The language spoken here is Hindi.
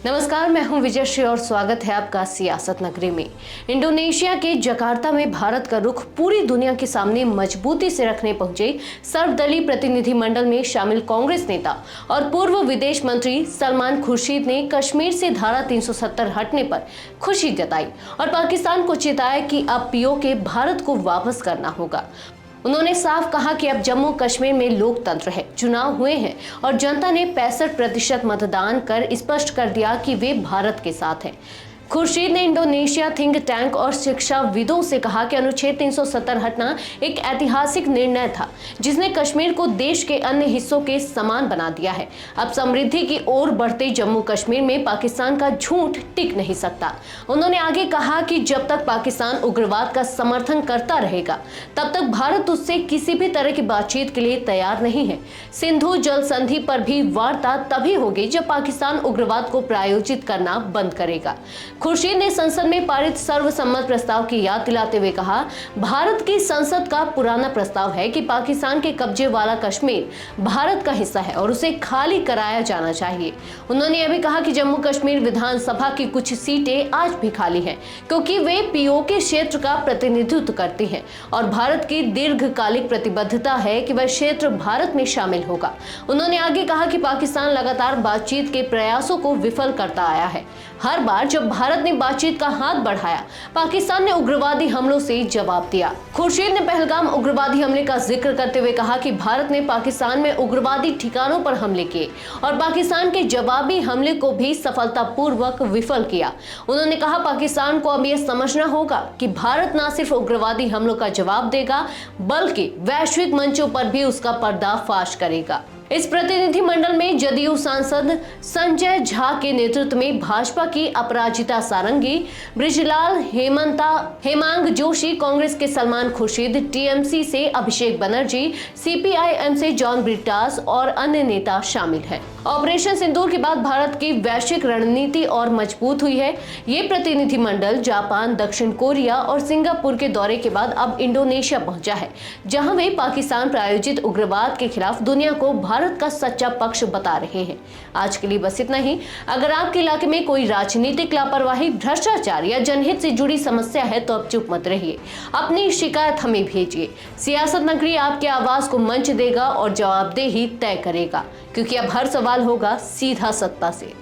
नमस्कार, मैं हूं विजय श्री और स्वागत है आपका सियासत नगरी में। इंडोनेशिया के जकार्ता में भारत का रुख पूरी दुनिया के सामने मजबूती से रखने पहुंचे सर्वदलीय प्रतिनिधिमंडल में शामिल कांग्रेस नेता और पूर्व विदेश मंत्री सलमान खुर्शीद ने कश्मीर से धारा 370 हटने पर खुशी जताई और पाकिस्तान को चेताया कि अब पीओके भारत को वापस करना होगा। उन्होंने साफ कहा कि अब जम्मू कश्मीर में लोकतंत्र है, चुनाव हुए हैं और जनता ने 65% मतदान कर स्पष्ट कर दिया कि वे भारत के साथ हैं। खुर्शीद ने इंडोनेशिया थिंक टैंक और शिक्षाविदों से कहा कि अनुच्छेद 370 हटना एक ऐतिहासिक निर्णय था जिसने कश्मीर को देश के अन्य हिस्सों के समान बना दिया है। अब समृद्धि की ओर बढ़ते जम्मू कश्मीर में पाकिस्तान का झूठ टिक नहीं सकता। उन्होंने आगे कहा कि जब तक पाकिस्तान उग्रवाद का समर्थन करता रहेगा तब तक भारत उससे किसी भी तरह की बातचीत के लिए तैयार नहीं है। सिंधु जल संधि पर भी वार्ता तभी होगी जब पाकिस्तान उग्रवाद को प्रायोजित करना बंद करेगा। खुर्शीद ने संसद में पारित सर्वसम्मत प्रस्ताव की याद दिलाते हुए कहा, भारत की संसद का पुराना प्रस्ताव है कि पाकिस्तान के कब्जे वाला कश्मीर भारत का हिस्सा है और उसे खाली कराया जाना चाहिए। उन्होंने यह भी कहा कि जम्मू कश्मीर विधानसभा की कुछ सीटें आज भी खाली हैं क्योंकि वे पीओके क्षेत्र का प्रतिनिधित्व करती हैं और भारत की दीर्घकालिक प्रतिबद्धता है कि वह क्षेत्र भारत में शामिल होगा। उन्होंने आगे कहा कि पाकिस्तान लगातार बातचीत के प्रयासों को विफल करता आया है। हर बार जब भारत ने बातचीत का हाथ बढ़ाया, पाकिस्तान ने उग्रवादी हमलों से जवाब दिया। खुर्शीद ने पहलगाम उग्रवादी हमले का जिक्र करते हुए कहा कि भारत ने पाकिस्तान में उग्रवादी ठिकानों पर हमले किए और पाकिस्तान के जवाबी हमले को भी सफलतापूर्वक विफल किया। उन्होंने कहा, पाकिस्तान को अब यह समझना होगा कि भारत न सिर्फ उग्रवादी हमलों का जवाब देगा बल्कि वैश्विक मंचों पर भी उसका पर्दाफाश करेगा। इस प्रतिनिधिमंडल में जदयू सांसद संजय झा के नेतृत्व में भाजपा की अपराजिता सारंगी, ब्रिजलाल हेमांग जोशी, कांग्रेस के सलमान खुर्शीद, टीएमसी से अभिषेक बनर्जी, सीपीआईएम से जॉन ब्रिटास और अन्य नेता शामिल हैं। ऑपरेशन सिंदूर के बाद भारत की वैश्विक रणनीति और मजबूत हुई है। ये प्रतिनिधिमंडल जापान, दक्षिण कोरिया और सिंगापुर के दौरे के बाद अब इंडोनेशिया पहुंचा है, जहां वे पाकिस्तान प्रायोजित उग्रवाद के खिलाफ दुनिया को भारत का सच्चा पक्ष बता रहे हैं। आज के लिए बस इतना ही। अगर आपके इलाके में कोई राजनीतिक लापरवाही, भ्रष्टाचार या जनहित से जुड़ी समस्या है तो अब चुप मत रहिए, अपनी शिकायत हमें भेजिए। सियासत नगरी आपकी आवाज को मंच देगा और जवाबदेही तय करेगा, क्योंकि अब हर सवाल होगा सीधा सत्ता से।